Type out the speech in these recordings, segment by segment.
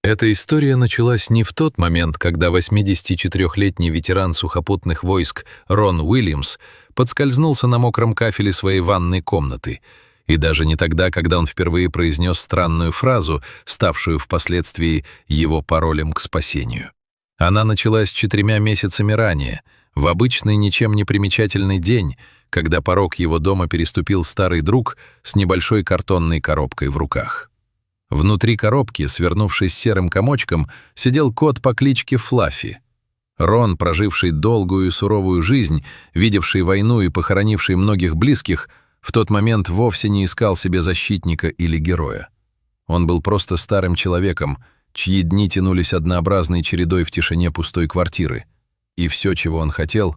Эта история началась не в тот момент, когда 84-летний ветеран сухопутных войск Рон Уильямс подскользнулся на мокром кафеле своей ванной комнаты, и даже не тогда, когда он впервые произнес странную фразу, ставшую впоследствии его паролем к спасению. Она началась 4 месяцами ранее, в обычный ничем не примечательный день, когда порог его дома переступил старый друг с небольшой картонной коробкой в руках. Внутри коробки, свернувшись серым комочком, сидел кот по кличке Флаффи. Рон, проживший долгую и суровую жизнь, видевший войну и похоронивший многих близких, в тот момент вовсе не искал себе защитника или героя. Он был просто старым человеком, чьи дни тянулись однообразной чередой в тишине пустой квартиры. И все, чего он хотел,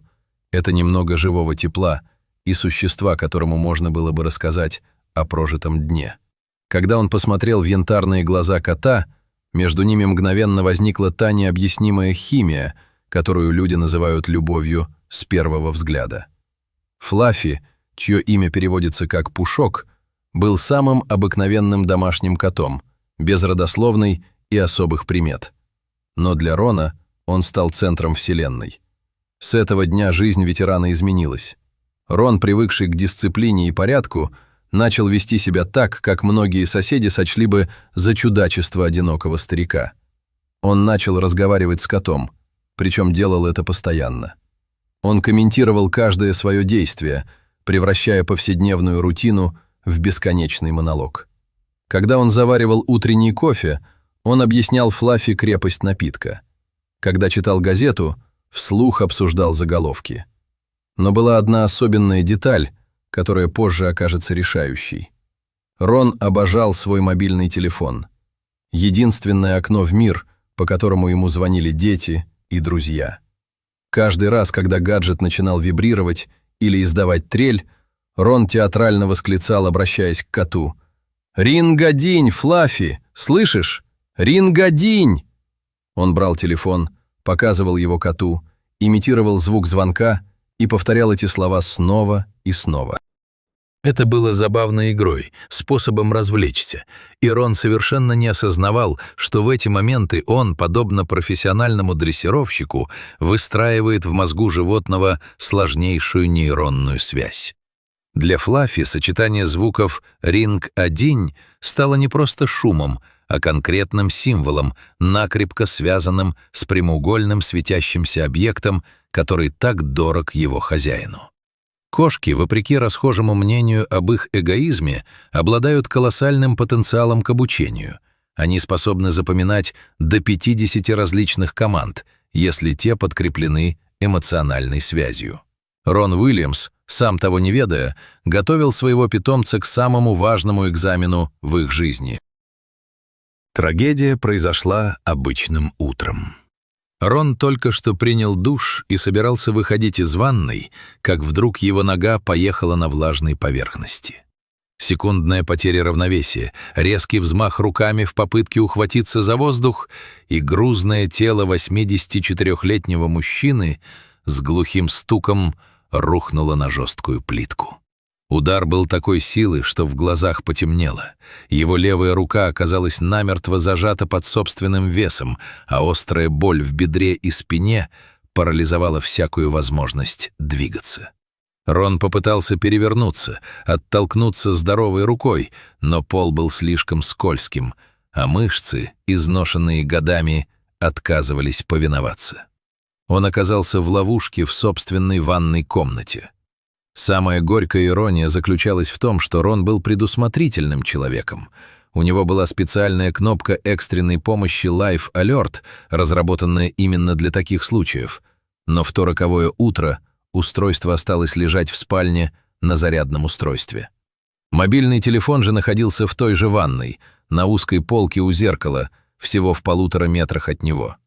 это немного живого тепла и существа, которому можно было бы рассказать о прожитом дне. Когда он посмотрел в янтарные глаза кота, между ними мгновенно возникла та необъяснимая химия, которую люди называют любовью с первого взгляда. Флаффи, чье имя переводится как «пушок», был самым обыкновенным домашним котом, без родословной и особых примет. Но для Рона он стал центром вселенной. С этого дня жизнь ветерана изменилась. Рон, привыкший к дисциплине и порядку, начал вести себя так, как многие соседи сочли бы за чудачество одинокого старика. Он начал разговаривать с котом, причем делал это постоянно. Он комментировал каждое свое действие, превращая повседневную рутину в бесконечный монолог. Когда он заваривал утренний кофе, он объяснял Флаффи крепость напитка. Когда читал газету, вслух обсуждал заголовки. Но была одна особенная деталь, которая позже окажется решающей. Рон обожал свой мобильный телефон. Единственное окно в мир, по которому ему звонили дети и друзья. Каждый раз, когда гаджет начинал вибрировать или издавать трель, Рон театрально восклицал, обращаясь к коту: «Ринг-a-динь, Флаффи! Слышишь? Ринг-a-динь!» Он брал телефон, показывал его коту, имитировал звук звонка и повторял эти слова снова и снова. Это было забавной игрой, способом развлечься, и Рон совершенно не осознавал, что в эти моменты он, подобно профессиональному дрессировщику, выстраивает в мозгу животного сложнейшую нейронную связь. Для Флаффи сочетание звуков «ринг-a-динь» стало не просто шумом, а конкретным символом, накрепко связанным с прямоугольным светящимся объектом, который так дорог его хозяину. Кошки, вопреки расхожему мнению об их эгоизме, обладают колоссальным потенциалом к обучению. Они способны запоминать до 50 различных команд, если те подкреплены эмоциональной связью. Рон Уильямс, сам того не ведая, готовил своего питомца к самому важному экзамену в их жизни. Трагедия произошла обычным утром. Рон только что принял душ и собирался выходить из ванной, как вдруг его нога поехала на влажной поверхности. Секундная потеря равновесия, резкий взмах руками в попытке ухватиться за воздух, и грузное тело 84-летнего мужчины с глухим стуком рухнуло на жесткую плитку. Удар был такой силы, что в глазах потемнело. Его левая рука оказалась намертво зажата под собственным весом, а острая боль в бедре и спине парализовала всякую возможность двигаться. Рон попытался перевернуться, оттолкнуться здоровой рукой, но пол был слишком скользким, а мышцы, изношенные годами, отказывались повиноваться. Он оказался в ловушке в собственной ванной комнате. Самая горькая ирония заключалась в том, что Рон был предусмотрительным человеком. У него была специальная кнопка экстренной помощи Life Alert, разработанная именно для таких случаев. Но в то роковое утро устройство осталось лежать в спальне на зарядном устройстве. Мобильный телефон же находился в той же ванной, на узкой полке у зеркала, всего в 1,5 метрах от него.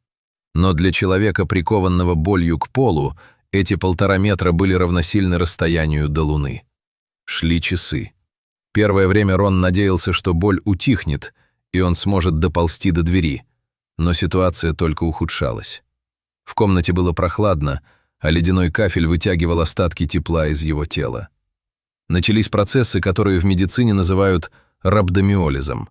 Но для человека, прикованного болью к полу, эти 1,5 метра были равносильны расстоянию до Луны. Шли часы. Первое время Рон надеялся, что боль утихнет, и он сможет доползти до двери. Но ситуация только ухудшалась. В комнате было прохладно, а ледяной кафель вытягивал остатки тепла из его тела. Начались процессы, которые в медицине называют рhabdomиолизом.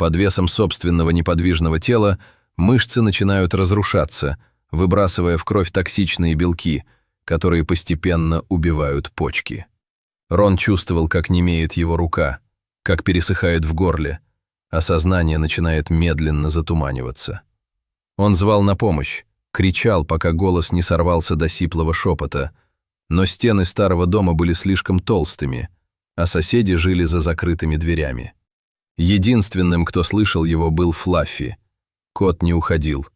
Под весом собственного неподвижного тела мышцы начинают разрушаться, выбрасывая в кровь токсичные белки, которые постепенно убивают почки. Рон чувствовал, как немеет его рука, как пересыхает в горле, а сознание начинает медленно затуманиваться. Он звал на помощь, кричал, пока голос не сорвался до сиплого шепота, но стены старого дома были слишком толстыми, а соседи жили за закрытыми дверями. Единственным, кто слышал его, был Флаффи. Кот не уходил.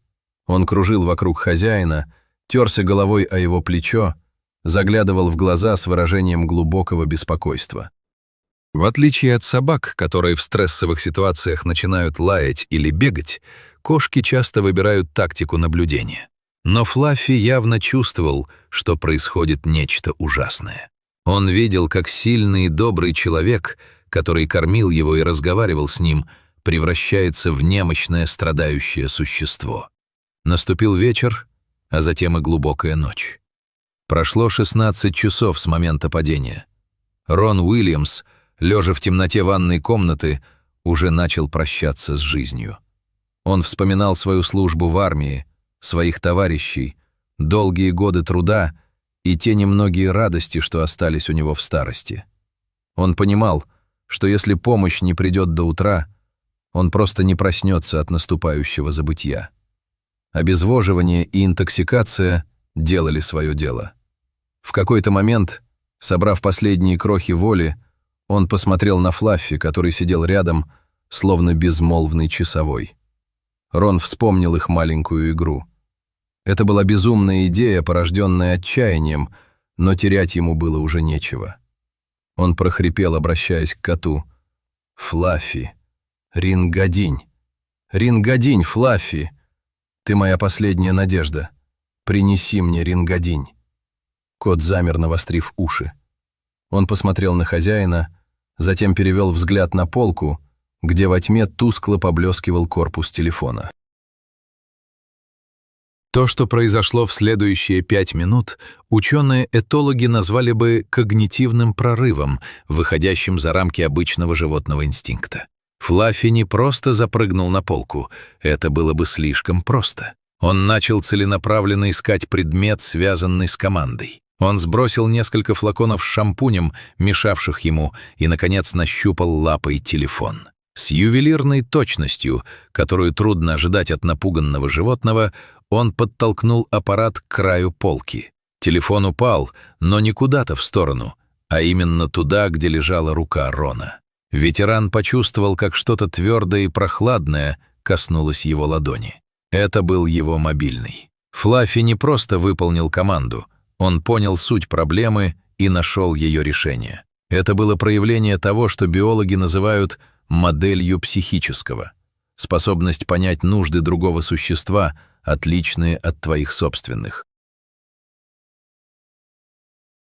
Он кружил вокруг хозяина, терся головой о его плечо, заглядывал в глаза с выражением глубокого беспокойства. В отличие от собак, которые в стрессовых ситуациях начинают лаять или бегать, кошки часто выбирают тактику наблюдения. Но Флаффи явно чувствовал, что происходит нечто ужасное. Он видел, как сильный и добрый человек, который кормил его и разговаривал с ним, превращается в немощное страдающее существо. Наступил вечер, а затем и глубокая ночь. Прошло 16 часов с момента падения. Рон Уильямс, лежа в темноте ванной комнаты, уже начал прощаться с жизнью. Он вспоминал свою службу в армии, своих товарищей, долгие годы труда и те немногие радости, что остались у него в старости. Он понимал, что если помощь не придет до утра, он просто не проснется от наступающего забытья. Обезвоживание и интоксикация делали свое дело. В какой-то момент, собрав последние крохи воли, он посмотрел на Флаффи, который сидел рядом, словно безмолвный часовой. Рон вспомнил их маленькую игру. Это была безумная идея, порожденная отчаянием, но терять ему было уже нечего. Он прохрипел, обращаясь к коту. «Флаффи! Рингадинь! Рингадинь, Флаффи! Ты моя последняя надежда! Принеси мне рингадинь!» Кот замер, навострив уши. Он посмотрел на хозяина, затем перевел взгляд на полку, где во тьме тускло поблескивал корпус телефона. То, что произошло в следующие 5 минут, ученые-этологи назвали бы когнитивным прорывом, выходящим за рамки обычного животного инстинкта. Флаффи не просто запрыгнул на полку, это было бы слишком просто. Он начал целенаправленно искать предмет, связанный с командой. Он сбросил несколько флаконов с шампунем, мешавших ему, и, наконец, нащупал лапой телефон. С ювелирной точностью, которую трудно ожидать от напуганного животного, он подтолкнул аппарат к краю полки. Телефон упал, но не куда-то в сторону, а именно туда, где лежала рука Рона. Ветеран почувствовал, как что-то твердое и прохладное коснулось его ладони. Это был его мобильный. Флаффи не просто выполнил команду, он понял суть проблемы и нашел ее решение. Это было проявление того, что биологи называют моделью психического. Способность понять нужды другого существа, отличные от твоих собственных.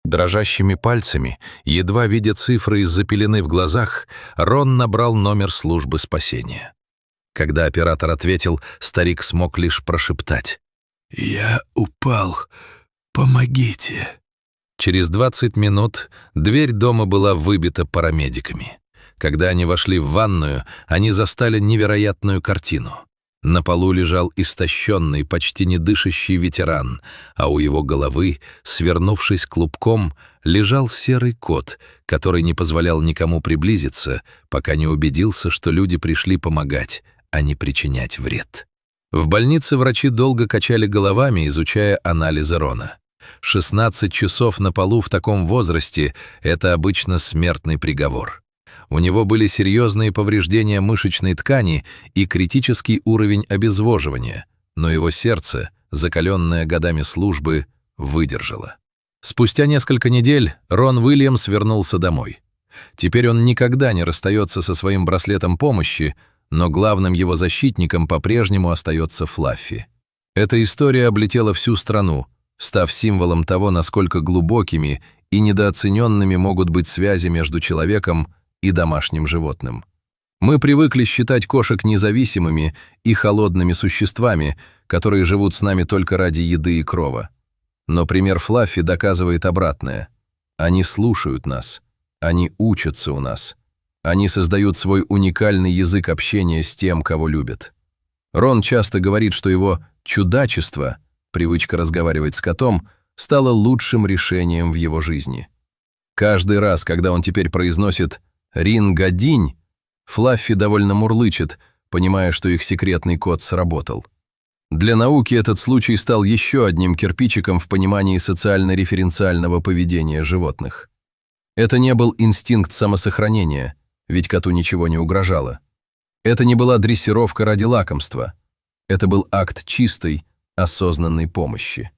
Дрожащими пальцами, едва видя цифры из-за пелены в глазах, Рон набрал номер службы спасения. Когда оператор ответил, старик смог лишь прошептать: «Я упал. Помогите». Через 20 минут дверь дома была выбита парамедиками. Когда они вошли в ванную, они застали невероятную картину. На полу лежал истощенный, почти не дышащий ветеран, а у его головы, свернувшись клубком, лежал серый кот, который не позволял никому приблизиться, пока не убедился, что люди пришли помогать, а не причинять вред. В больнице врачи долго качали головами, изучая анализы Рона. 16 часов на полу в таком возрасте – это обычно смертный приговор. У него были серьезные повреждения мышечной ткани и критический уровень обезвоживания, но его сердце, закаленное годами службы, выдержало. Спустя несколько недель Рон Уильямс вернулся домой. Теперь он никогда не расстается со своим браслетом помощи, но главным его защитником по-прежнему остается Флаффи. Эта история облетела всю страну, став символом того, насколько глубокими и недооцененными могут быть связи между человеком и домашним животным. Мы привыкли считать кошек независимыми и холодными существами, которые живут с нами только ради еды и крова. Но пример Флаффи доказывает обратное. Они слушают нас, они учатся у нас, Они создают свой уникальный язык общения с тем, кого любят. Рон часто говорит, что его чудачество, привычка разговаривать с котом, стало лучшим решением в его жизни. Каждый раз, когда он теперь произносит «Рингадинь», Флаффи довольно мурлычет, понимая, что их секретный код сработал. Для науки этот случай стал еще одним кирпичиком в понимании социально-референциального поведения животных. Это не был инстинкт самосохранения, ведь коту ничего не угрожало. Это не была дрессировка ради лакомства. Это был акт чистой, осознанной помощи.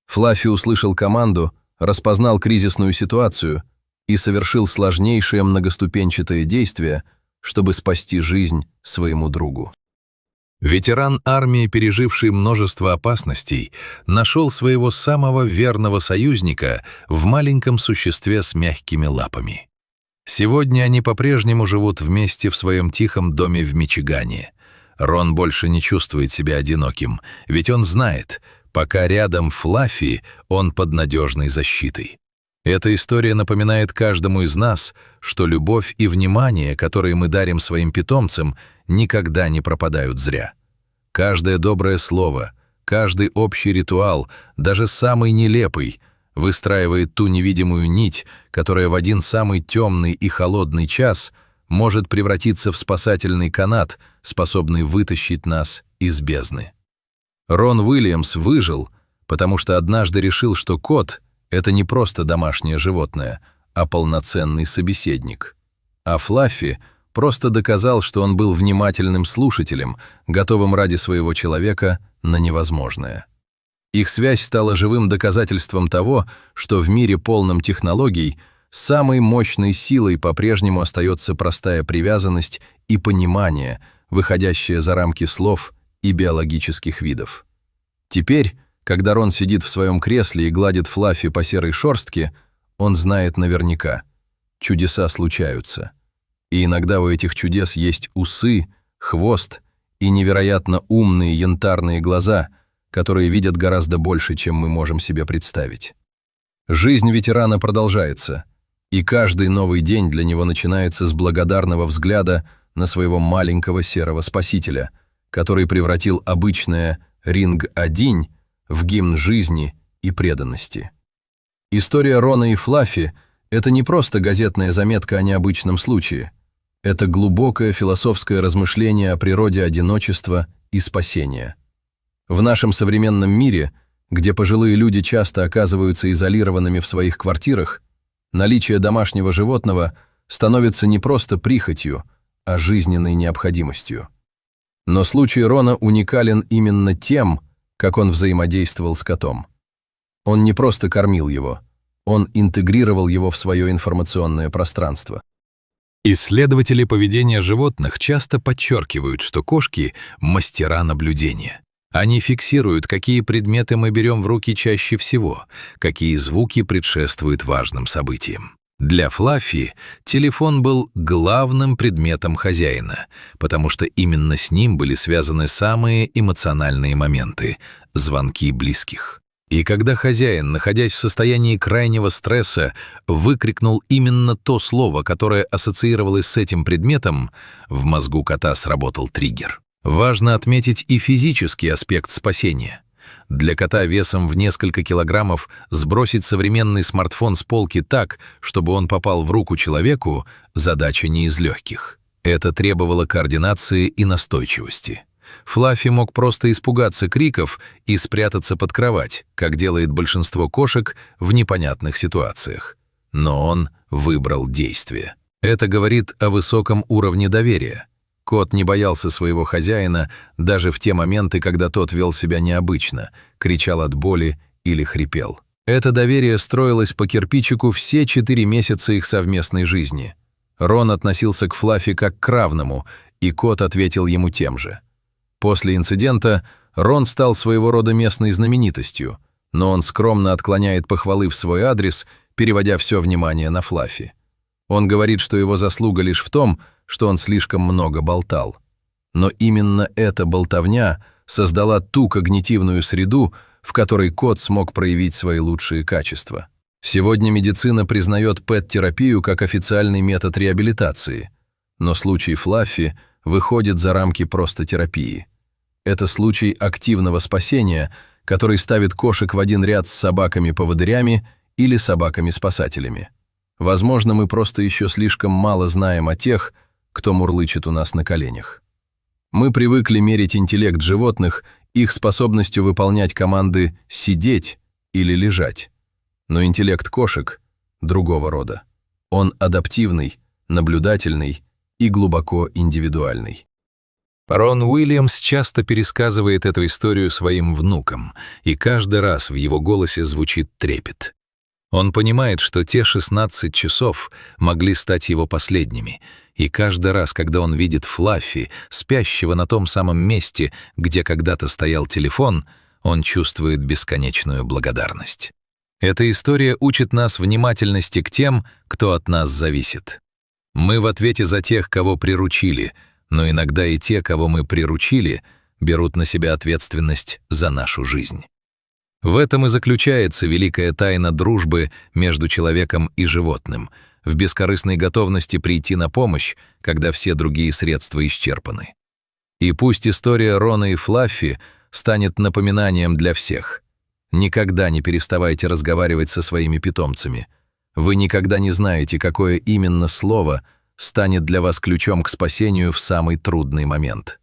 Флаффи услышал команду, распознал кризисную ситуацию и совершил сложнейшее многоступенчатое действие, чтобы спасти жизнь своему другу. Ветеран армии, переживший множество опасностей, нашел своего самого верного союзника в маленьком существе с мягкими лапами. Сегодня они по-прежнему живут вместе в своем тихом доме в Мичигане. Рон больше не чувствует себя одиноким, ведь он знает, пока рядом Флаффи, он под надежной защитой. Эта история напоминает каждому из нас, что любовь и внимание, которые мы дарим своим питомцам, никогда не пропадают зря. Каждое доброе слово, каждый общий ритуал, даже самый нелепый, выстраивает ту невидимую нить, которая в один самый темный и холодный час может превратиться в спасательный канат, способный вытащить нас из бездны. Рон Уильямс выжил, потому что однажды решил, что кот — это не просто домашнее животное, а полноценный собеседник. А Флаффи просто доказал, что он был внимательным слушателем, готовым ради своего человека на невозможное. Их связь стала живым доказательством того, что в мире, полном технологий, самой мощной силой по-прежнему остается простая привязанность и понимание, выходящее за рамки слов и биологических видов. Теперь, когда Рон сидит в своем кресле и гладит Флаффи по серой шерстке, он знает наверняка – чудеса случаются. И иногда у этих чудес есть усы, хвост и невероятно умные янтарные глаза, которые видят гораздо больше, чем мы можем себе представить. Жизнь ветерана продолжается, и каждый новый день для него начинается с благодарного взгляда на своего маленького серого спасителя, который превратил обычное «Ринг-адинь» в гимн жизни и преданности. История Рона и Флаффи – это не просто газетная заметка о необычном случае. Это глубокое философское размышление о природе одиночества и спасения. В нашем современном мире, где пожилые люди часто оказываются изолированными в своих квартирах, наличие домашнего животного становится не просто прихотью, а жизненной необходимостью. Но случай Рона уникален именно тем, как он взаимодействовал с котом. Он не просто кормил его, он интегрировал его в свое информационное пространство. Исследователи поведения животных часто подчеркивают, что кошки – мастера наблюдения. Они фиксируют, какие предметы мы берем в руки чаще всего, какие звуки предшествуют важным событиям. Для Флаффи телефон был главным предметом хозяина, потому что именно с ним были связаны самые эмоциональные моменты – звонки близких. И когда хозяин, находясь в состоянии крайнего стресса, выкрикнул именно то слово, которое ассоциировалось с этим предметом, в мозгу кота сработал триггер. Важно отметить и физический аспект спасения. Для кота весом в несколько килограммов сбросить современный смартфон с полки так, чтобы он попал в руку человеку, задача не из легких. Это требовало координации и настойчивости. Флаффи мог просто испугаться криков и спрятаться под кровать, как делает большинство кошек в непонятных ситуациях. Но он выбрал действие. Это говорит о высоком уровне доверия. Кот не боялся своего хозяина даже в те моменты, когда тот вел себя необычно, кричал от боли или хрипел. Это доверие строилось по кирпичику все 4 месяца их совместной жизни. Рон относился к Флаффи как к равному, и кот ответил ему тем же. После инцидента Рон стал своего рода местной знаменитостью, но он скромно отклоняет похвалы в свой адрес, переводя все внимание на Флаффи. Он говорит, что его заслуга лишь в том, что он слишком много болтал. Но именно эта болтовня создала ту когнитивную среду, в которой кот смог проявить свои лучшие качества. Сегодня медицина признает ПЭТ-терапию как официальный метод реабилитации, но случай Флаффи выходит за рамки просто терапии. Это случай активного спасения, который ставит кошек в один ряд с собаками-поводырями или собаками-спасателями. Возможно, мы просто еще слишком мало знаем о тех, кто мурлычет у нас на коленях. Мы привыкли мерить интеллект животных их способностью выполнять команды «сидеть» или «лежать». Но интеллект кошек другого рода. Он адаптивный, наблюдательный и глубоко индивидуальный. Рон Уильямс часто пересказывает эту историю своим внукам, и каждый раз в его голосе звучит трепет. Он понимает, что те 16 часов могли стать его последними, и каждый раз, когда он видит Флаффи, спящего на том самом месте, где когда-то стоял телефон, он чувствует бесконечную благодарность. Эта история учит нас внимательности к тем, кто от нас зависит. Мы в ответе за тех, кого приручили, но иногда и те, кого мы приручили, берут на себя ответственность за нашу жизнь. В этом и заключается великая тайна дружбы между человеком и животным, в бескорыстной готовности прийти на помощь, когда все другие средства исчерпаны. И пусть история Рона и Флаффи станет напоминанием для всех. Никогда не переставайте разговаривать со своими питомцами. Вы никогда не знаете, какое именно слово станет для вас ключом к спасению в самый трудный момент.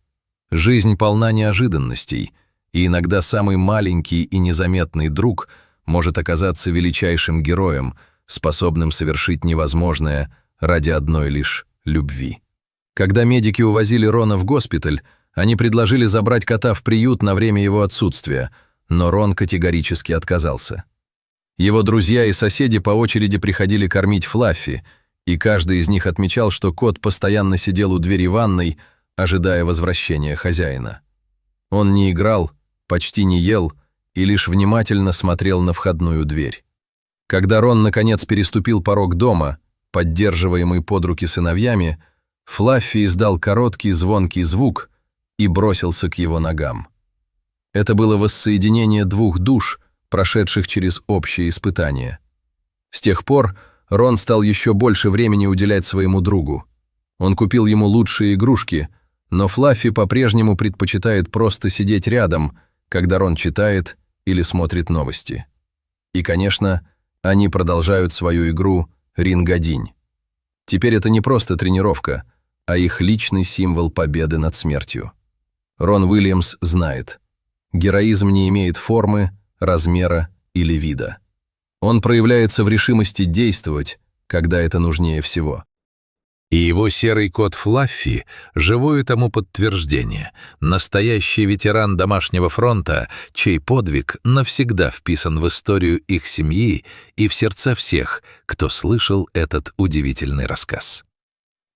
Жизнь полна неожиданностей, и иногда самый маленький и незаметный друг может оказаться величайшим героем, способным совершить невозможное ради одной лишь любви. Когда медики увозили Рона в госпиталь, они предложили забрать кота в приют на время его отсутствия, но Рон категорически отказался. Его друзья и соседи по очереди приходили кормить Флаффи, и каждый из них отмечал, что кот постоянно сидел у двери ванной, ожидая возвращения хозяина. Он не играл, почти не ел и лишь внимательно смотрел на входную дверь. Когда Рон наконец переступил порог дома, поддерживаемый под руки сыновьями, Флаффи издал короткий звонкий звук и бросился к его ногам. Это было воссоединение двух душ, прошедших через общее испытание. С тех пор Рон стал еще больше времени уделять своему другу. Он купил ему лучшие игрушки, но Флаффи по-прежнему предпочитает просто сидеть рядом, когда Рон читает или смотрит новости. И, конечно, они продолжают свою игру «Ринг-1». Теперь это не просто тренировка, а их личный символ победы над смертью. Рон Уильямс знает, героизм не имеет формы, размера или вида. Он проявляется в решимости действовать, когда это нужнее всего. И его серый кот Флаффи — живое тому подтверждение. Настоящий ветеран домашнего фронта, чей подвиг навсегда вписан в историю их семьи и в сердца всех, кто слышал этот удивительный рассказ.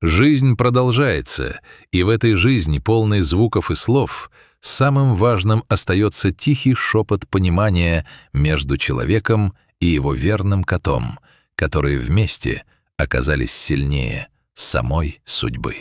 Жизнь продолжается, и в этой жизни, полной звуков и слов, самым важным остается тихий шепот понимания между человеком и его верным котом, которые вместе оказались сильнее самой судьбы.